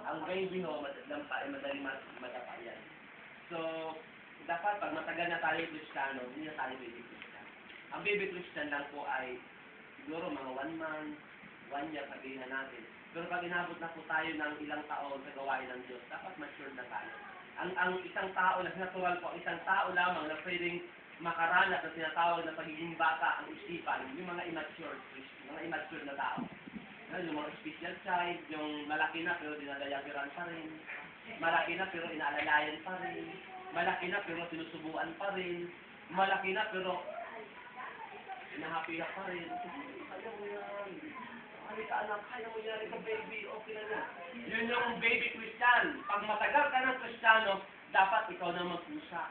Ang baby no, madaling matapa yan. So, dapat pag matagal na tayo Kristiyano, hindi na tayo baby Christian. Ang baby Christian lang po ay siguro mga 1 month, 1 year sabihin na natin. Pero pag inabot na po tayo ng ilang taon sa gawain ng Diyos, dapat mature na tayo. Ang isang tao na natural po, isang tao lamang na pwedeng makaranas na tinatawag na pagiging bata ang isipan, yung mga immature na tao. Yung mga special child, yung malaki na pero dinadayagiran pa rin, malaki na pero inaalalayan pa rin, malaki na pero sinusubuan pa rin, malaki na pero hinahapiyak pa rin. Kaya mo yan. Halika anak, kaya mo yan. Halika baby, okay na yan. Yun yung baby Christian. Pag matagal ka ng Kristiyano, dapat ikaw na magpusa.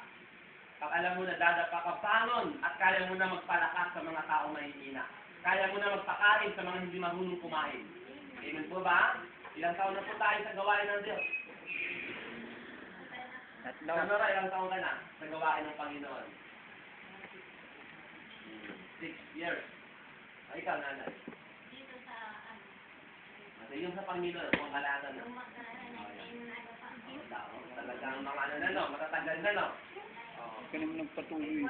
Pag alam mo na dadapa ka bangon at kaya mo na magpalakas sa mga tao mahihina. Kaya mo na magpakain sa mga hindi marunong kumain. Amen po ba? Ilang taon na po tayo sa gawain ng Diyos? Nora, ilang taon ka na sa gawain ng Panginoon? 6 years. Ay, ikaw, nanay. Dito sa, Yung sa Panginoon, kung kalatan na. Talagang mga ano na, no? Matatagal na, no? Ka naman nagpatuloy.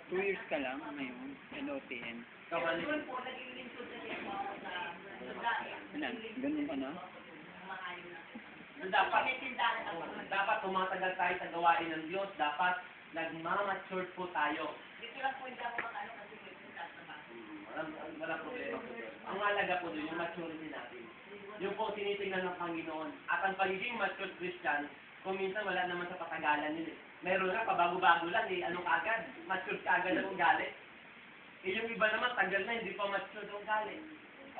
2 years ka lang ngayon, NOTN. Ikaw, Manny. Ganun ka na? So, dapat tumatagal tayo sa gawain ng Diyos. Dapat nagmamature po tayo. Dito lang po hindi ako makano kasi may pintas naman. Wala problema po doon. Ang mahalaga po doon, yung maturity natin. Yung po tinitingnan ng Panginoon. At ang pagiging mature Christian, kung minsan wala naman sa patagalan yun eh. Meron nga, pabago-bago lang eh. Ano kagad? Mature kagad ang ugali. Eh yung iba naman, tagal na, hindi pa mature ang ugali.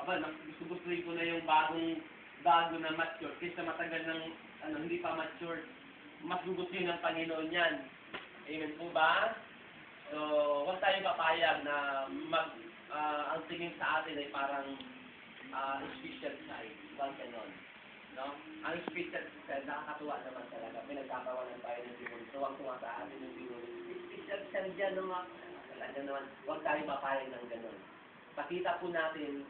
Aba, gusto-gustuin ko na yung bago na mature. Kaysa matagal ng hindi pa mature. Mas gugustuhin ng Panginoon yan. Amen po ba? So, huwag tayong papayag na ang tingin sa atin ay parang special side. Huwag ganon. No? Ang special side, nakakatuwa naman talaga. Pinagkakawalan tayo ng Bibuli. So, huwag tuwa sa atin ng Bibuli. Special side dyan naman. Talaga naman. Huwag tayong papayag ng ganon. Pakita po natin,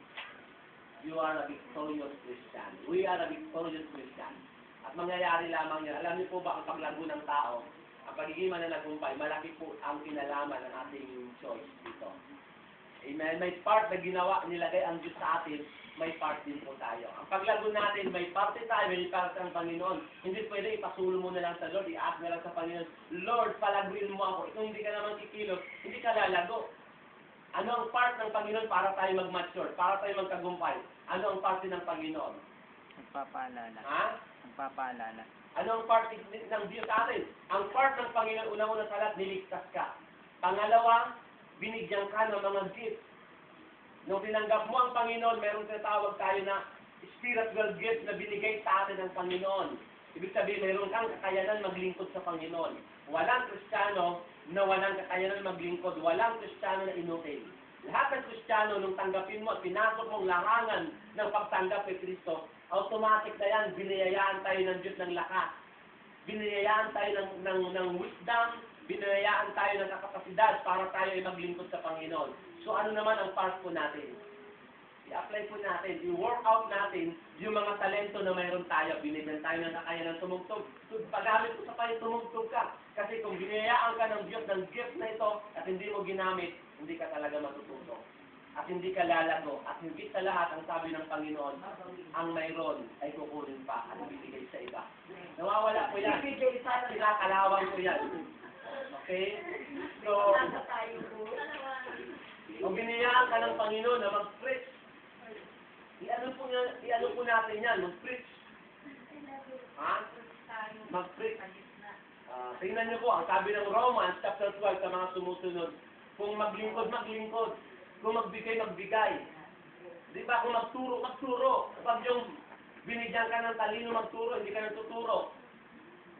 you are a victorious Christian. We are a victorious Christian. At mangyayari lamang yan. Alam niyo po ba ang paglago ng tao? Ang pagiging mananagumpay, malaki po ang kinalaman ng ating choice dito. Amen. May part na ginawa, nilagay ang Diyos sa atin, may part din po tayo. Ang paglago natin, may parte tayo, may parte ang Panginoon. Hindi pwede ipasulo mo na lang sa Lord, i-ask na lang sa Panginoon, Lord, palaguin mo ako. Kung hindi ka naman kikilos, hindi ka lalago. Ano ang part ng Panginoon para tayo mag-mature, para tayo magtagumpay? Ano ang parte ng Panginoon? Magpapaalala. Ha? Magpapaalala. Ano ang part ng Diyos sa atin? Ang part ng Panginoon, una-una sa lahat, niligtas ka. Pangalawa, binigyan ka ng mga gifts. Nung tinanggap mo ang Panginoon, meron tinatawag tayo na spiritual gift na binigay sa atin ng Panginoon. Ibig sabihin, meron kang kakayanan maglingkod sa Panginoon. Walang Kristiyano na walang kakayanan maglingkod. Walang Kristiyano na inutil. Lahat ng Kristiyano, nung tanggapin mo at pinasok mong larangan ng pagtanggap kay Kristo, automatic na yan, biniyayaan tayo ng Diyos ng lakas. Biniyayaan tayo ng wisdom, biniyayaan tayo ng kapasidad para tayo ay maglingkod sa Panginoon. So ano naman ang part po natin? I-apply po natin, i-work out natin yung mga talento na mayroon tayo. Binigyan tayo ng kakayanan tumugtog. Paggamit ko sa payo, tumugtog ka. Kasi kung biniyayaan ka ng Diyos ng gift na ito at hindi mo ginamit, hindi ka talaga matututo. At hindi ka lalago. At hindi sa lahat, ang sabi ng Panginoon, ang mayroon ay kukunin pa at ibibigay sa iba. Nawawala po yan. Kinakalawang po yan. Okay? So, kung biniyayaan ka ng Panginoon na mag-preach, i-ano po natin yan, mag-preach. Ha? Mag-preach. Tingnan niyo po, ang sabi ng Romans, chapter 12, sa mga sumusunod, kung maglingkod, maglingkod. Kung magbigay, magbigay. Di ba? Kung magturo, magturo. Kapag yung binigyan ka ng talino magturo, hindi ka nagtuturo.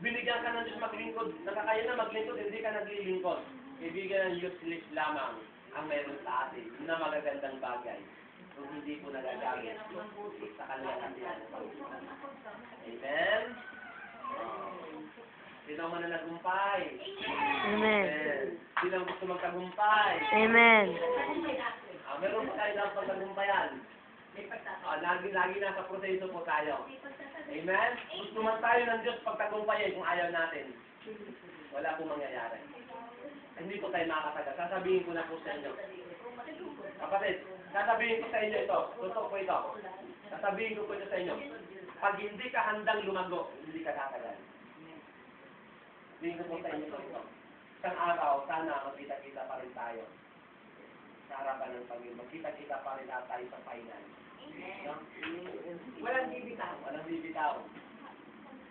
Binigyan ka ng Diyos maglingkod, nakakaya na maglingkod, hindi ka naglilingkod. Ibigyan ng useless lamang ang meron sa atin na magagandang bagay. Kung hindi po nagagamit sa kanilang katiyan. Amen? Sino man na nagumpay? Amen. Sino ang gusto magtagumpay? Amen. Meron pa tayo dapat pagtagumpayan. May pagtatapos. Lagi nasa proseso po tayo. May pagtatapos. Amen? Gusto man tayo ng Diyos pagtagumpayin kung ayaw natin. Wala pong mangyayari. Hindi po tayo makakatagal. Sasabihin ko na po sa inyo. Kapatid, sasabihin ko sa inyo ito. Totoo po ito. Sasabihin ko po ito sa inyo. Pag hindi ka handang lumago, hindi ka tatagal. Sabihin ko po sa inyo ito. Isang araw, sana magkita-kita pa rin tayo. Sa harapan ng Panginoon. Magkita-kita pa rin tayo sa final. No? Walang bibitaw. Walang bibitaw.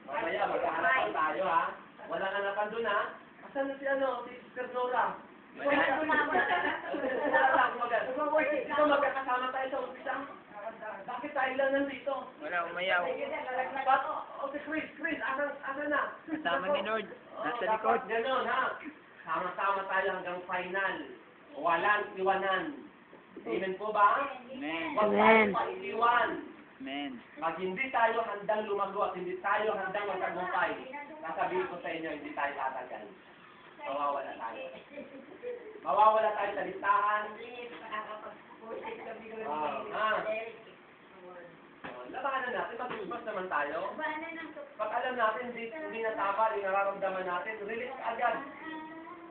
Mamaya, magkaharapan tayo ha. Walang hanapan doon ha. Asan na si si Sister Nora? Ito magkakasama tayo sa umpisa. Bakit tayo lang nandito? Wala, umayaw. Okay, Chris, asan na? Kasama ni Lord. Nasa Oo, likod. dapat Ganon ha. Sama-sama tayo hanggang final. Walang iwanan. Amen po ba? Amen. Huwag tayo paiiwan. Amen. Pag hindi tayo handang lumago at hindi tayo handang magtagumpay, sasabihin ko sa inyo, hindi tayo tatagal. Mawawala tayo. Mawawala tayo sa listahan. Labanan natin, mag-usbas naman tayo. Pag alam natin, hindi natama, hindi nararamdaman natin, release agad.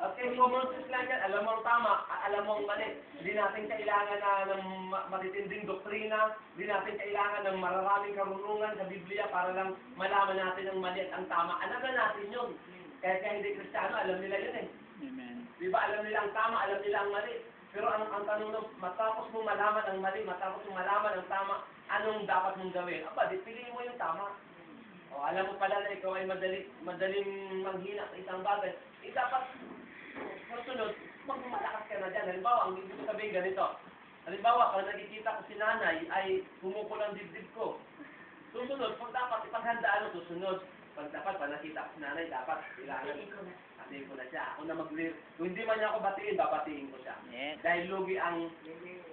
Okay, common sense lang yan. Alam mo ang tama, alam mo ang mali. Hindi natin kailangan ng matitinding doktrina, hindi natin kailangan ng mararaming karunungan sa Biblia para lang malaman natin ang mali at ang tama. Alam na natin yun. Kaya hindi Kristiyano, alam nila yun eh. Amen. Di ba? Alam nila ang tama, alam nila ang mali. Pero ang tanong nung, matapos mong malaman ang mali, matapos mong malaman ang tama, anong dapat mong gawin? Aba, di piliin mo yung tama. O, alam mo pala na ikaw ay madaling manghina sa isang bagay. Dapat, sunod, magmalakas ka na dyan. Halimbawa, ang ibig sabihin ganito. Halimbawa, pag nakikita ko si nanay, ay pumukul ang dibdib ko. Susunod, pag dapat ipaghandaan mo, susunod. Pag nakita ko si nanay, dapat kailangan. Batiin ko na siya. Ako na kung hindi man niya ako batiin, babatiin ko siya. Yes. Dahil lugi ang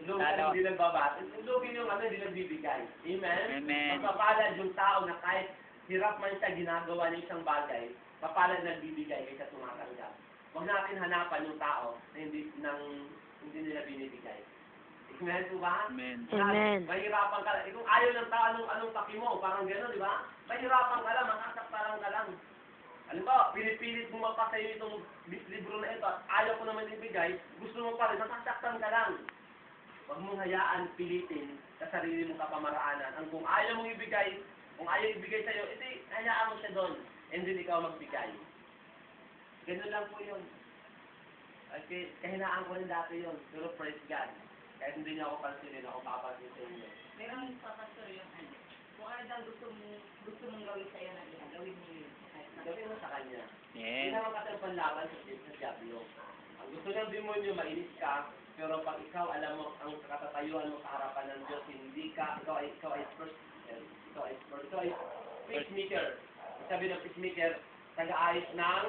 hindi nagbabati. Lugi yung hindi nagbibigay. Amen? Amen. Magpapalad yung tao na kahit hirap man siya ginagawa niya isang bagay, papalad nagbibigay kaysa tumatanggap. Huwag natin hanapan yung tao na hindi nila binibigay. Amen po ba? Amen. Amen. Mahirapan ka lang. Kung ayaw ng tao, anong paki mo? Parang gano'n, di ba? Mahirapan ka lang, makasaktaran ka lang. Halimbawa, pinipilit mo mapasayo itong libro na ito at ayaw ko naman ibigay, gusto mo pa rin, masasaktan ka lang. Huwag mong hayaan pilitin sa sarili mong kapamaraanan. Ang kung ayaw mong ibigay, kung ayaw ibigay sa'yo, edi hayaan mo siya doon. And then ikaw magbigay. Ganun lang po yun. Okay, kahinaan ko rin dati yun. Pero praise God. Kahit hindi niya ako pansinin, ako papansin sa inyo. Pero ang papastor yung kung ano daw gusto mong gawin sa'yo na gawin mo yun. Gawin mo sa kanya. Hindi Yes. naman kasi ang panlaban sa Diablo. Ang gusto niyang demonyo, mainis ka, pero pag ikaw alam mo ang katatayuan mo sa harapan ng Diyos, hindi ka, ikaw ay peacemaker. Sabi ng peacemaker, taga-ayos ng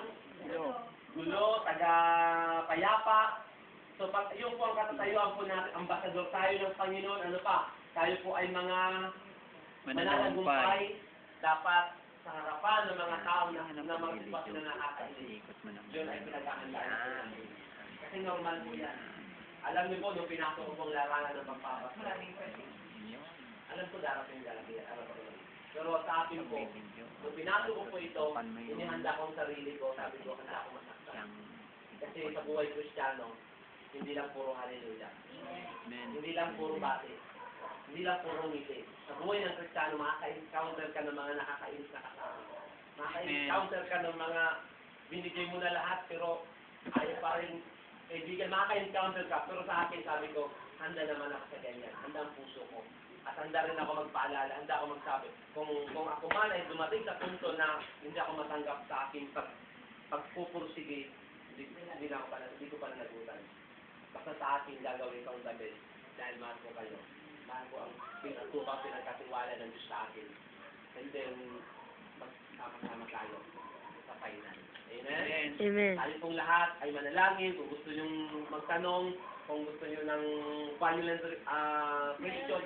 gulo, taga-payapa. So, yung po ang katatayuan po natin, ambasador tayo ng Panginoon, ano pa, tayo po ay mga mananagumpay, dapat sa harapan ng mga tao na mga sitwasyon na nakakainis. Yun ay pinag-aandaan natin. Kasi normal po yan. Alam niyo po, nung pinasok ko pong larangan ng pagpapasok, alam ko darating talaga. Pero sa akin po, nung pinasok ko po ito, inihanda ko ang sarili ko, sabi ko, handa ako masaktan. Kasi sa buhay Kristiyano, hindi lang puro hallelujah. Hindi lang puro bati. Hindi lang puro ngiti. Sa buhay ng Kristiyano, makaka-encounter ka ng mga nakakainis na kasama. Makaka-encounter ka ng mga binigay mo na lahat, pero ayaw pa rin kaibigan. Makaka-encounter ka, pero sa akin, sabi ko, handa naman ako sa ganyan. Handa ang puso ko. At handa rin ako magpaalala, handa ako magsabi. Kung ako man ay dumating sa punto na hindi ako matanggap sa aking pagpupursige, hindi ko pa nagutan. Basta sa akin gagawin ko ang the best dahil mahal ko kayo. Mahal ko ang pinagkatiwala ng Diyos sa akin. And then, magsama-sama tayo sa final. Amen? Amen. Tayo pong lahat ay manalangin. Kung gusto nyong magtanong, kung gusto nyo ng violent question,